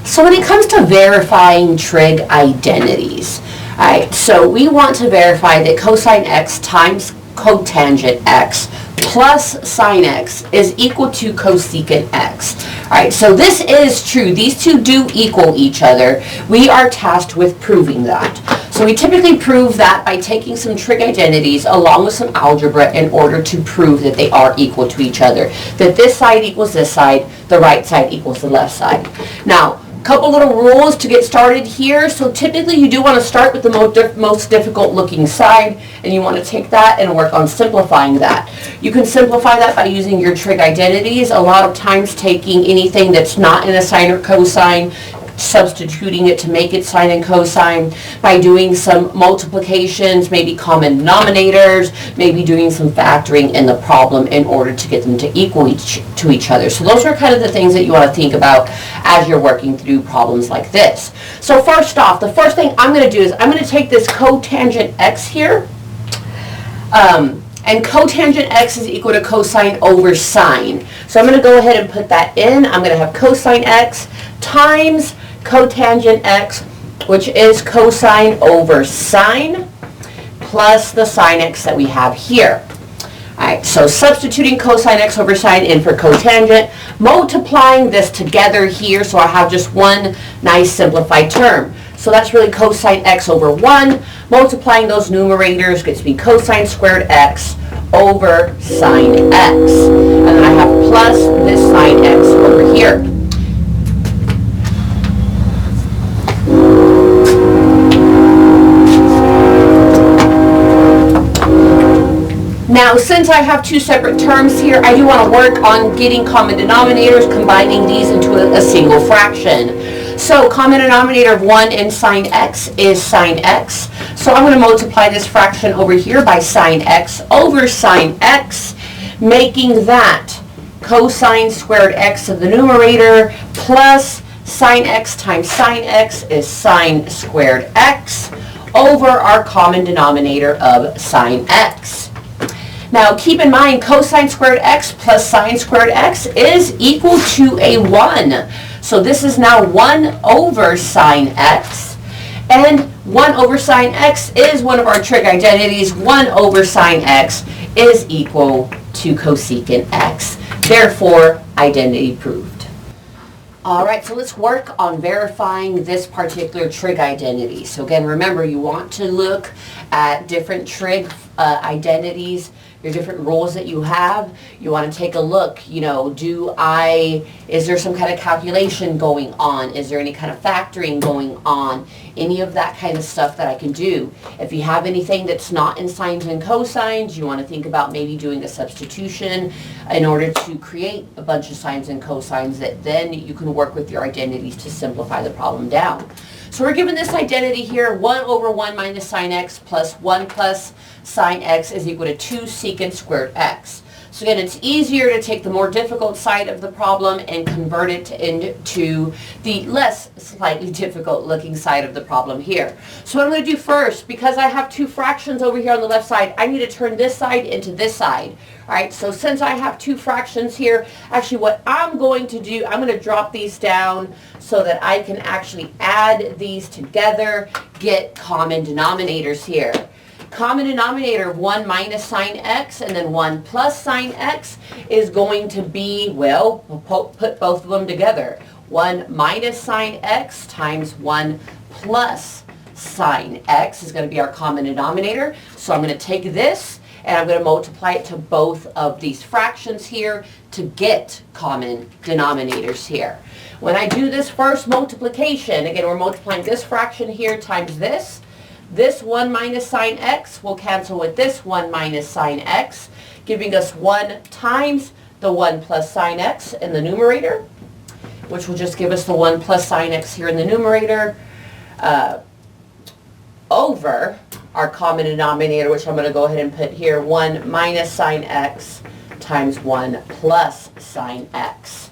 So when it comes to verifying trig identities, alright, so we want to verify that cosine x times cotangent x plus sine x is equal to cosecant x. Alright, so this is true. These two do equal each other. We are tasked with proving that. So we typically prove that by taking some trig identities along with some algebra in order to prove that they are equal to each other. That this side equals this side, the right side equals the left side. Now, couple little rules to get started here. So typically you do want to start with the most difficult looking side, and you want to take that and work on simplifying that. You can simplify that by using your trig identities. A lot of times taking anything that's not in a sine or cosine, substituting it to make it sine and cosine, by doing some multiplications, maybe common denominators, maybe doing some factoring in the problem in order to get them to equal to each other. So those are kind of the things that you want to think about as you're working through problems like this. So first off, the first thing I'm going to do is I'm going to take this cotangent x here, and cotangent x is equal to cosine over sine. So I'm going to go ahead and put that in. I'm going to have cosine x times cotangent x, which is cosine over sine, plus the sine x that we have here. Alright, so substituting cosine x over sine in for cotangent, multiplying this together here, so I have just one nice simplified term. So that's really cosine x over 1. Multiplying those numerators gets me cosine squared x over sine x. And then I have plus this sine x over here. Now, since I have two separate terms here, I do want to work on getting common denominators, combining these into a single fraction. So common denominator of 1 in sine x is sine x. So I'm going to multiply this fraction over here by sine x over sine x, making that cosine squared x of the numerator plus sine x times sine x is sine squared x over our common denominator of sine x. Now keep in mind, cosine squared x plus sine squared x is equal to a 1. So this is now 1 over sine x. And 1 over sine x is one of our trig identities. 1 over sine x is equal to cosecant x. Therefore, identity proved. Alright, so let's work on verifying this particular trig identity. So again, remember, you want to look at different trig identities, your different rules that you have. You want to take a look, you know, is there some kind of calculation going on? Is there any kind of factoring going on? Any of that kind of stuff that I can do. If you have anything that's not in sines and cosines, you want to think about maybe doing a substitution in order to create a bunch of sines and cosines that then you can work with your identities to simplify the problem down. So we're given this identity here, 1 over 1 minus sine x plus 1 plus sine x is equal to 2 secant squared x. So again, it's easier to take the more difficult side of the problem and convert it into the less slightly difficult looking side of the problem here. So what I'm going to do first, because I have two fractions over here on the left side, I need to turn this side into this side. Alright, so since I have two fractions here, actually what I'm going to do, I'm going to drop these down so that I can actually add these together, get common denominators here. Common denominator of 1 minus sine x and then 1 plus sine x is going to be, well, we'll put both of them together. 1 minus sine x times 1 plus sine x is going to be our common denominator. So I'm going to take this and I'm going to multiply it to both of these fractions here to get common denominators here. When I do this first multiplication, again, we're multiplying this fraction here times this. This 1 minus sine x will cancel with this 1 minus sine x, giving us 1 times the 1 plus sine x in the numerator, which will just give us the 1 plus sine x here in the numerator, over our common denominator, which I'm going to go ahead and put here, 1 minus sine x times 1 plus sine x.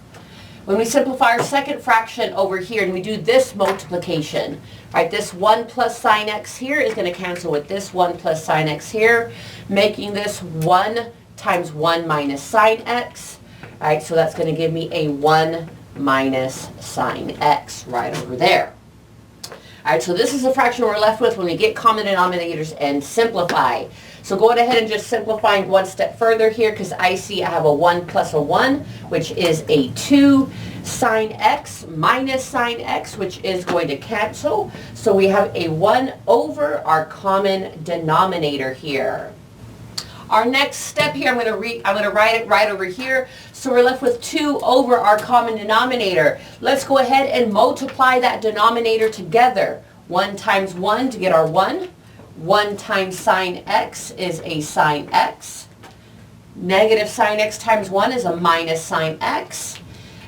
When we simplify our second fraction over here and we do this multiplication, right, this 1 plus sine x here is going to cancel with this 1 plus sine x here, making this 1 times 1 minus sine x. Right, so that's going to give me a 1 minus sine x right over there. All right, so this is the fraction we're left with when we get common denominators and simplify. So going ahead and just simplifying one step further here, because I see I have a 1 plus a 1, which is a 2 sine x minus sine x, which is going to cancel. So we have a 1 over our common denominator here. Our next step here, I'm going to write it right over here. So we're left with 2 over our common denominator. Let's go ahead and multiply that denominator together. 1 times 1 to get our 1. 1 times sine x is a sine x. Negative sine x times 1 is a minus sine x.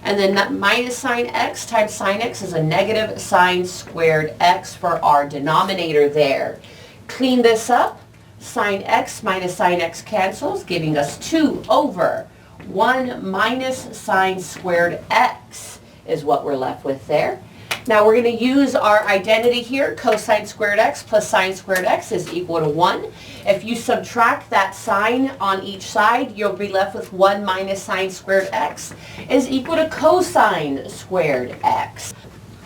And then that minus sine x times sine x is a negative sine squared x for our denominator there. Clean this up. Sine x minus sine x cancels, giving us 2 over 1 minus sine squared x is what we're left with there. Now we're going to use our identity here. Cosine squared x plus sine squared x is equal to 1. If you subtract that sine on each side, you'll be left with 1 minus sine squared x is equal to cosine squared x.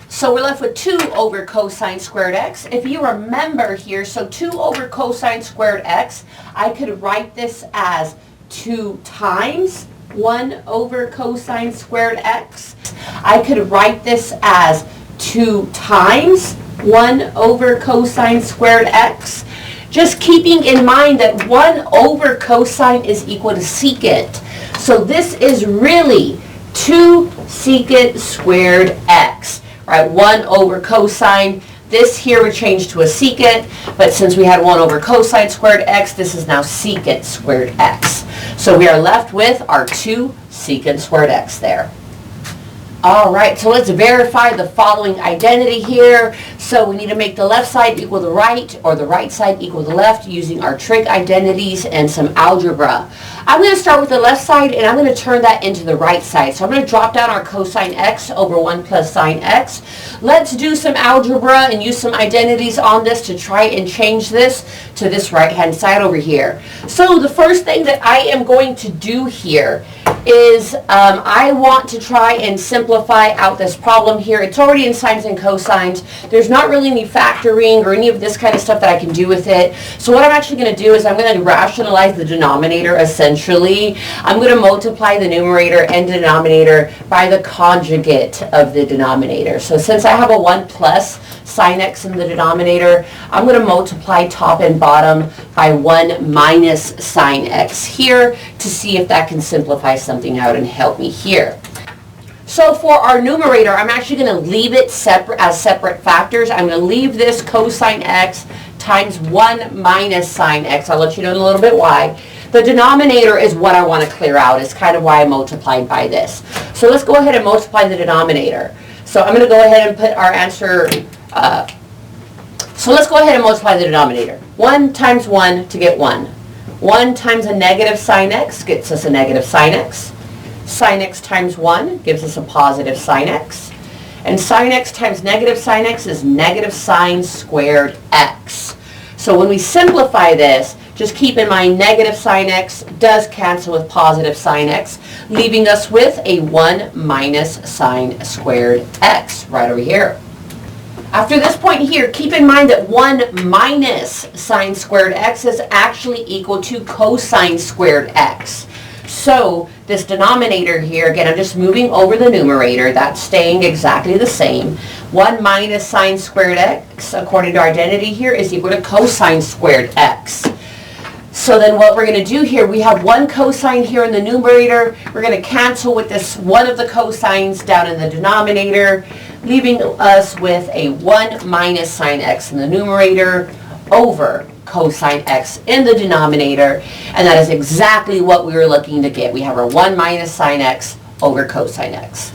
So we're left with 2 over cosine squared x. If you remember here, so 2 over cosine squared x, I could write this as 2 times 1 over cosine squared x. I could write this as 2 times 1 over cosine squared x. Just keeping in mind that 1 over cosine is equal to secant. So this is really 2 secant squared x. Right, 1 over cosine. This here would change to a secant, but since we had 1 over cosine squared x, this is now secant squared x. So we are left with our 2 secant squared x there. All right, so let's verify the following identity here. So we need to make the left side equal the right, or the right side equal the left, using our trig identities and some algebra. I'm going to start with the left side, and I'm going to turn that into the right side. So I'm going to drop down our cosine x over 1 plus sine x. Let's do some algebra and use some identities on this to try and change this to this right-hand side over here. So the first thing that I am going to do here is I want to try and simplify out this problem here. It's already in sines and cosines. There's not really any factoring or any of this kind of stuff that I can do with it. So what I'm actually going to do is I'm going to rationalize the denominator essentially. I'm going to multiply the numerator and denominator by the conjugate of the denominator. So since I have a 1 plus sine x in the denominator, I'm going to multiply top and bottom by 1 minus sine x here to see if that can simplify something out and help me here. So for our numerator, I'm actually going to leave it separate as separate factors. I'm going to leave this cosine x times 1 minus sine x. I'll let you know in a little bit why. The denominator is what I want to clear out. It's kind of why I multiplied by this. So let's go ahead and multiply the denominator. So I'm going to go ahead and put our answer. So let's go ahead and multiply the denominator. 1 times 1 to get 1. 1 times a negative sine x gets us a negative sine x. Sine x times 1 gives us a positive sine x. And sine x times negative sine x is negative sine squared x. So when we simplify this, just keep in mind negative sine x does cancel with positive sine x, leaving us with a 1 minus sine squared x right over here. After this point here, keep in mind that 1 minus sine squared x is actually equal to cosine squared x. So this denominator here, again, I'm just moving over the numerator. That's staying exactly the same. 1 minus sine squared x, according to our identity here, is equal to cosine squared x. So then what we're going to do here, we have 1 cosine here in the numerator. We're going to cancel with this one of the cosines down in the denominator, leaving us with a 1 minus sine x in the numerator over cosine x in the denominator. And that is exactly what we were looking to get. We have our 1 minus sine x over cosine x.